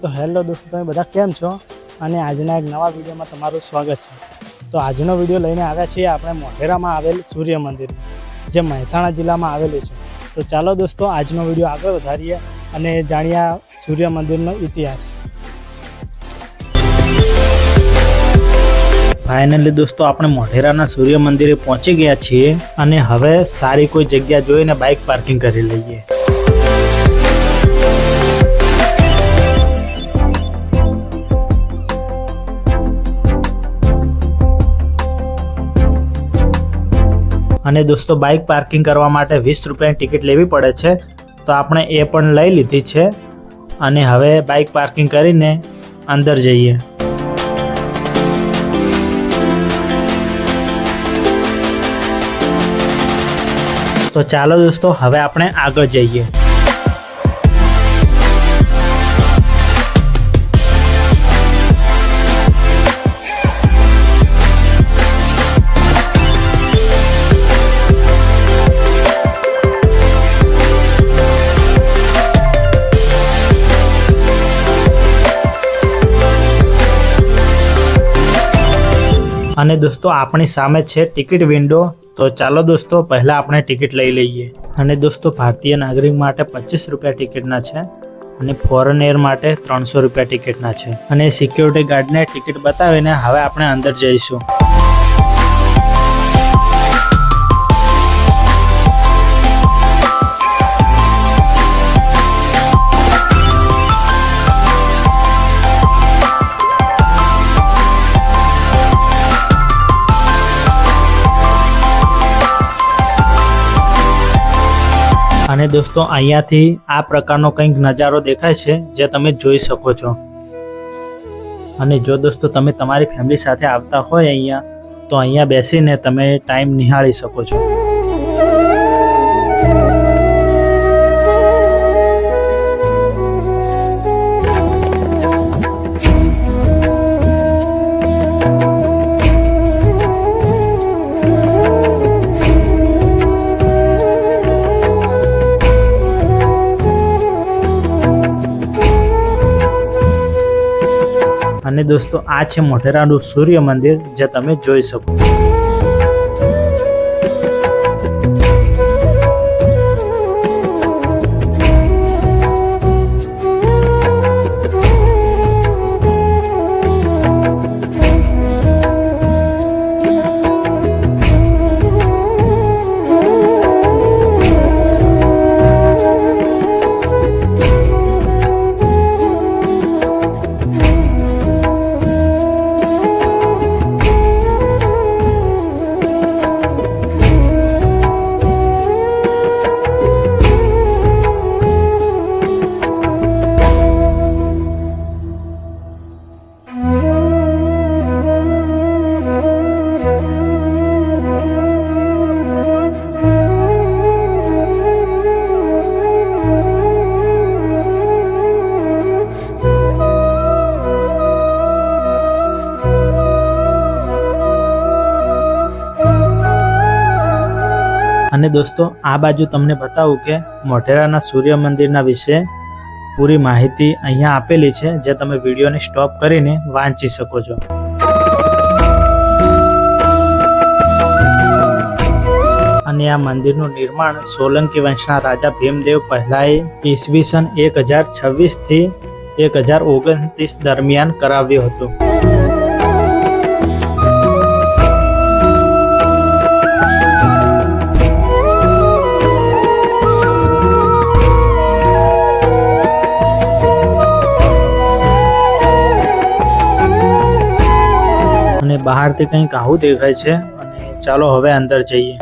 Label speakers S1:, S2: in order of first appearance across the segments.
S1: तो हेलो दोस्तों, તમે બધા કેમ છો? અને આજના એક નવા વિડીયોમાં તમારું સ્વાગત છે। તો આજનો વિડીયો લઈને આવ્યા છીએ આપણે મોઢેરામાં આવેલ સૂર્ય મંદિર, જે મહેસાણા જિલ્લામાં આવેલું છે। તો ચાલો દોસ્તો આજનો વિડીયો આગળ વધારીએ અને જાણીએ સૂર્ય મંદિરનો ઇતિહાસ। ફાઇનલી દોસ્તો આપણે મોઢેરાના સૂર્ય મંદિરે પહોંચી ગયા છીએ અને હવે સારી કોઈ જગ્યા જોઈને બાઇક પાર્કિંગ કરી લઈએ। અને દોસ્તો બાઇક પાર્કિંગ કરવા માટે 20 રૂપિયાની ટિકિટ લેવી પડે છે, તો આપણે એ પણ લઈ લીધી છે અને હવે બાઇક પાર્કિંગ કરીને અંદર જઈએ। તો ચાલો દોસ્તો હવે આપણે આગળ જઈએ। અને દોસ્તો આપણી સામે છે ટિકિટ વિન્ડો, તો ચાલો દોસ્તો પહેલાં આપણે ટિકિટ લઈ લઈએ। અને દોસ્તો ભારતીય નાગરિક માટે 25 રૂપિયા ટિકિટના છે અને ફોરેનર માટે 300 રૂપિયા ટિકિટના છે। અને સિક્યોરિટી ગાર્ડને ટિકિટ બતાવીને હવે આપણે અંદર જઈશું। અને દોસ્તો અહીંયાથી આ પ્રકારનો કંઈક નજારો દેખાય છે, જે તમે જોઈ શકો છો। અને જો દોસ્તો તમે તમારી ફેમિલી સાથે આવતા હોય અહીંયા, તો અહીંયા બેસીને તમે ટાઈમ નિહાળી શકો છો। અને દોસ્તો આ છે મોઢેરાનું સૂર્ય મંદિર, જે તમે જોઈ શકો। અને દોસ્તો આ બાજુ તમને બતાવું કે મોઢેરાના સૂર્ય મંદિરના વિશે પૂરી માહિતી અહીંયા આપેલી છે, જે તમે વિડીયોને સ્ટોપ કરીને વાંચી શકો છો। અને આ મંદિરનું નિર્માણ સોલંકી વંશના રાજા ભીમદેવ પહેલાએ ઈસવીસન 1026 થી 1029 દરમિયાન કરાવ્યું હતું। અને બહારથી કંઈક આવું દેખાય છે અને ચાલો હવે અંદર જઈએ।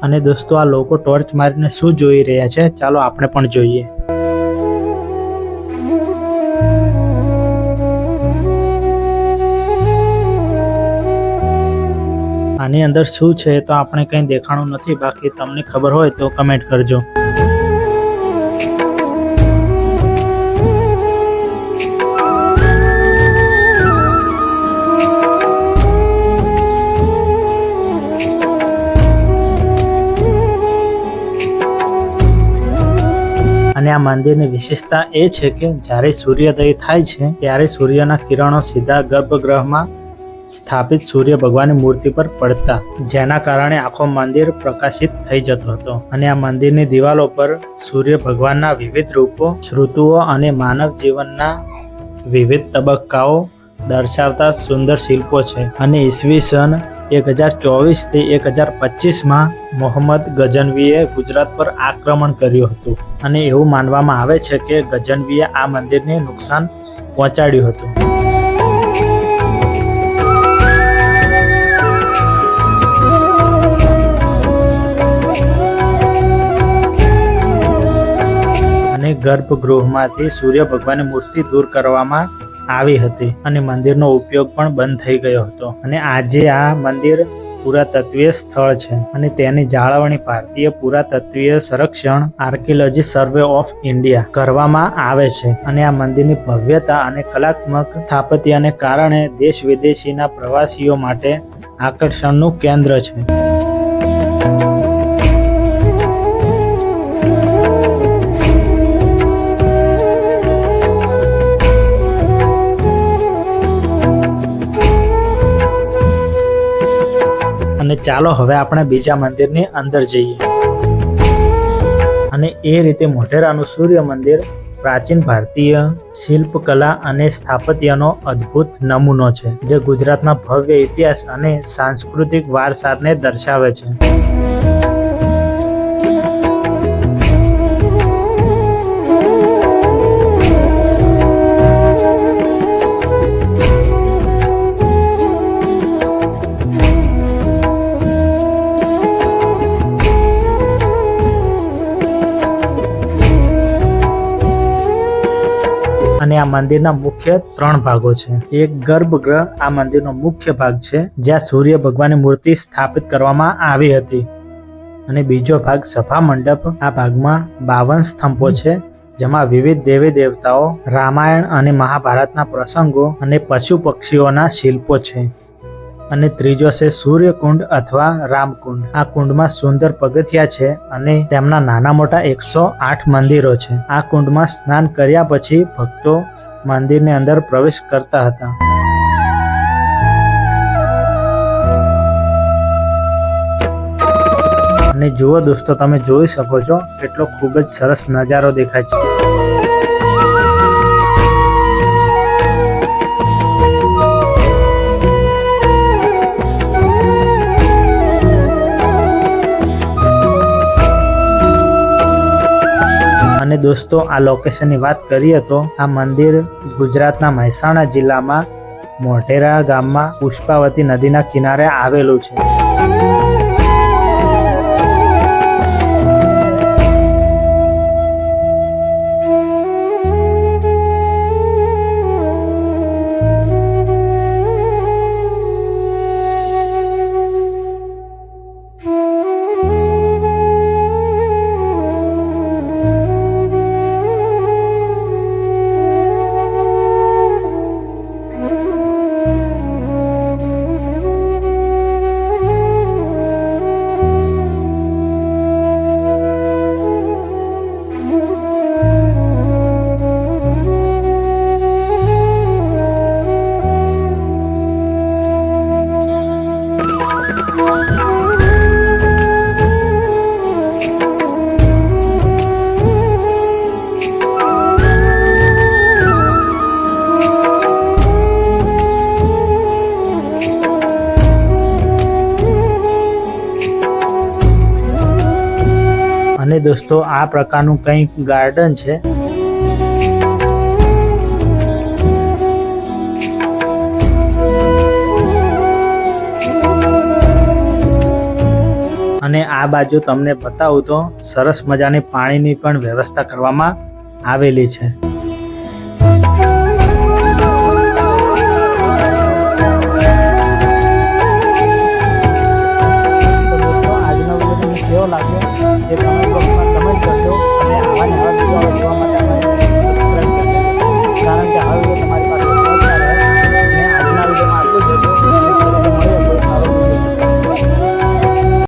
S1: અને દોસ્તો આ લોકો ટોર્ચ મારીને શું જોઈ રહ્યા છે, ચાલો આપણે પણ જોઈએ। આની અંદર શું છે તો આપણે કંઈ દેખાણું નથી, બાકી તમને ખબર હોય તો કમેન્ટ કરજો. અને આ મંદિરની વિશેષતા એ છે કે જ્યારે સૂર્યોદય થાય છે ત્યારે સૂર્યના કિરણો સીધા ગર્ભગૃહમાં સ્થાપિત સૂર્ય ભગવાનની મૂર્તિ પર પડતા, જેના કારણે આખો મંદિર પ્રકાશિત થઈ જતો હતો. અને આ મંદિરની દિવાલો પર સૂર્ય ભગવાનના વિવિધ રૂપો, શ્રુતુઓ અને માનવ જીવનના વિવિધ તબક્કાઓ દર્શાવતા સુંદર શિલ્પો છે. અને ઈસવીસન 1024 થી 1025માં મોહમ્મદ ગઝનવીએ ગુજરાત પર આક્રમણ કર્યું હતું. અને એવું માનવામાં આવે છે કે ગઝનવીએ આ મંદિરને નુકસાન પહોંચાડ્યું હતું. અને ગર્ભગૃહમાંથી સૂર્ય ભગવાનની મૂર્તિ દૂર કરવામાં આવી હતી અને મંદિરનો ઉપયોગ પણ બંધ થઈ ગયો હતો. અને આજે આ મંદિર પુરાતત્વીય સ્થળ છે અને તેની જાળવણી ભારતીય પુરાતત્વીય સંરક્ષણ આર્કિયોલોજી સર્વે ઓફ ઇન્ડિયા કરવામાં આવે છે. અને આ મંદિરની ભવ્યતા અને કલાત્મક સ્થાપત્યને કારણે દેશ વિદેશીના પ્રવાસીઓ માટે આકર્ષણનું કેન્દ્ર છે. અને ચાલો હવે આપણે બીજા મંદિરની અંદર જઈએ. અને એ રીતે મોઢેરાનું સૂર્ય મંદિર પ્રાચીન ભારતીય શિલ્પકલા અને સ્થાપત્યનો અદ્ભુત નમૂનો છે, જે ગુજરાતના ભવ્ય ઇતિહાસ અને સાંસ્કૃતિક વારસાને દર્શાવે છે. અને આ મંદિરના મુખ્ય 3 ભાગો છે. એક ગર્ભગૃહ આ મંદિરનો મુખ્ય ભાગ છે, જ્યાં સૂર્ય ભગવાનની મૂર્તિ સ્થાપિત કરવામાં આવી હતી. અને બીજો ભાગ સભા મંડપ. આ ભાગમાં 52 સ્તંભો છે, જેમાં વિવિધ દેવી દેવતાઓ, રામાયણ અને મહાભારતના પ્રસંગો અને પશુ પક્ષીઓના શિલ્પો છે. અને ત્રીજો છે સૂર્યકુંડ અથવા રામકુંડ. આ કુંડમાં સુંદર પગથિયા છે અને તેમના નાના મોટા 108 મંદિરો છે. આ કુંડમાં સ્નાન કર્યા પછી ભક્તો મંદિરની અંદર પ્રવેશ કરતા હતા. અને જુઓ દોસ્તો, તમે જોઈ શકો છો કેટલો ખૂબ જ સરસ નજારો દેખાય છે. અને દોસ્તો, આ લોકેશનની વાત કરીએ તો આ મંદિર ગુજરાતના મહેસાણા જિલ્લામાં મોઢેરા ગામમાં પુષ્પાવતી નદીના કિનારે આવેલું છે. અને દોસ્તો, આ પ્રકારનું કંઈક ગાર્ડન છે. અને આ બાજુ તમને બતાવું તો સરસ મજાની પાણીની પણ વ્યવસ્થા કરવામાં આવેલી છે. કેવો લાગ્યો?